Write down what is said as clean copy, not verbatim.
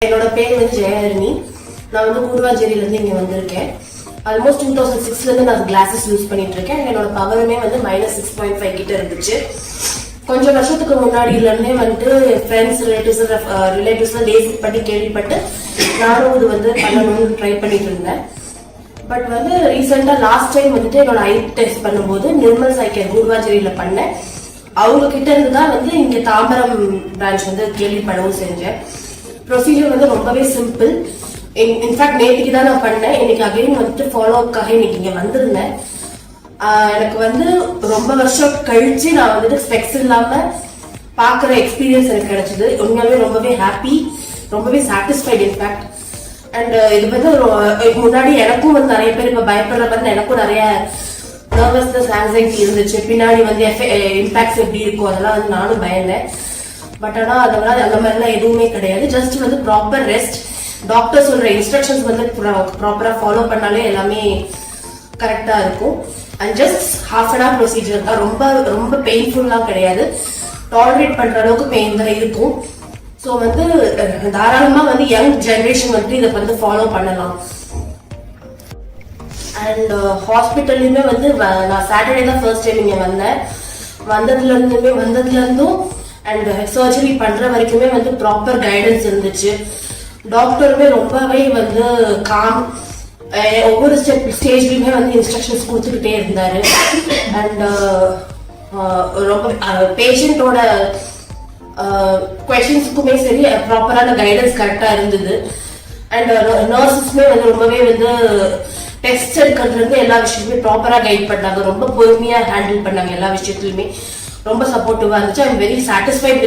என்னோட பேர் வந்து ஜெயஹரிணி. நான் வந்து கூடுவாஞ்சேரியிலேருந்து இங்கே வந்திருக்கேன். ஆல்மோஸ்ட் 2006லேருந்து நான் கிளாஸஸ் யூஸ் பண்ணிட்டு இருக்கேன். என்னோட பவருமே வந்து -6.5 கிட்ட இருந்துச்சு. கொஞ்சம் வருஷத்துக்கு முன்னாடியிலேருந்தே வந்துட்டு ஃப்ரெண்ட்ஸ் ரிலேட்டிவ்ஸ்லாம் பேசிக் பண்ணி கேள்விப்பட்டு நானும் இது வந்து பண்ணணும்னு ட்ரை பண்ணிட்டு இருந்தேன். பட் வந்து ரீசெண்டாக லாஸ்ட் டைம் வந்துட்டு என்னோட ஐ டெஸ்ட் பண்ணும்போது நிர்மல் சைக்கேர் கூடுவாஞ்சேரியில் பண்ணேன். அவங்க கிட்ட இருந்து தான் வந்து இங்கே தாம்பரம் பிரான்ச் வந்து கேள்விப்படவும் செஞ்சேன். ப்ரொசீஜர் வந்து ரொம்பவே சிம்பிள். இன்ஃபேக்ட் நேற்றுக்கு தான் நான் பண்ணேன். இன்னைக்கு அகைன் வந்துட்டு ஃபாலோ அப்காக இன்னைக்கு இங்கே வந்திருந்தேன். எனக்கு வந்து ரொம்ப வருஷம் கழிச்சு நான் வந்துட்டு ஸ்பெக்ஸ் இல்லாம பாக்குற எக்ஸ்பீரியன்ஸ் எனக்கு கிடைச்சது. உண்மையாவே ரொம்பவே ஹாப்பி, ரொம்பவே சாட்டிஸ்ஃபைட் இன்ஃபேக்ட். அண்ட் இது வந்து முன்னாடி எனக்கும் வந்து நிறைய பேர் இப்ப பயப்படுற பார்த்து எனக்கும் நிறைய நர்வஸ்னஸ், ஆங்ஸைட்டி இருந்துச்சு. பின்னாடி வந்து இம்பாக்ட்ஸ் எப்படி இருக்கும் அதெல்லாம் வந்து நானும் பயந்தேன். பட் ஆனா அதெல்லாம் அந்த மாதிரிலாம் எதுவுமே கிடையாது. ஜஸ்ட் வந்து ப்ராப்பர் ரெஸ்ட், டாக்டர் சொல்ற இன்ஸ்ட்ரக்ஷன்ஸ் வந்து ப்ராப்பரா ஃபாலோ பண்ணாலே எல்லாமே கரெக்டா இருக்கும். And just ½ an hour procedure தான். ரொம்ப ரொம்ப பெயின்ஃபுல்லாம் கிடையாது. டாலரேட் பண்ற அளவுக்கு பெயின் தான் இருக்கும். ஸோ வந்து தாராளமா வந்து யங் ஜெனரேஷன் வந்து இதை வந்து ஃபாலோ பண்ணலாம். அண்ட் ஹாஸ்பிட்டல்லையுமே வந்து நான் சாட்டர்டே தான் ஃபர்ஸ்ட் டைம் இங்கே வந்தேன். வந்ததுல இருந்தும் அண்ட் சர்ஜரி பண்ற வரைக்குமே வந்து ப்ராப்பர் கைடன்ஸ் இருந்துச்சு. டாக்டருமே ரொம்பவே வந்து காம், ஒவ்வொரு ஸ்டேஜ்லயுமே வந்து இன்ஸ்ட்ரக்ஷன்ஸ் கொடுத்துக்கிட்டே இருந்தாரு. அண்ட் ரொம்ப பேஷண்டோட கொஸ்டின்ஸுக்குமே சரி ப்ராப்பரான கைடன்ஸ் கரெக்டா இருந்தது. அண்ட் நர்சஸ்மே வந்து ரொம்பவே வந்து டெஸ்ட் எடுக்கிறதுல இருந்து எல்லா விஷயத்துமே ப்ராப்பரா கைட் பண்ணாங்க. ரொம்ப பொறுமையா ஹேண்டில் பண்ணாங்க. எல்லா விஷயத்துலயுமே ரொம்ப சப்போர்ட்டிவா இருந்துச்சு. I am very satisfied.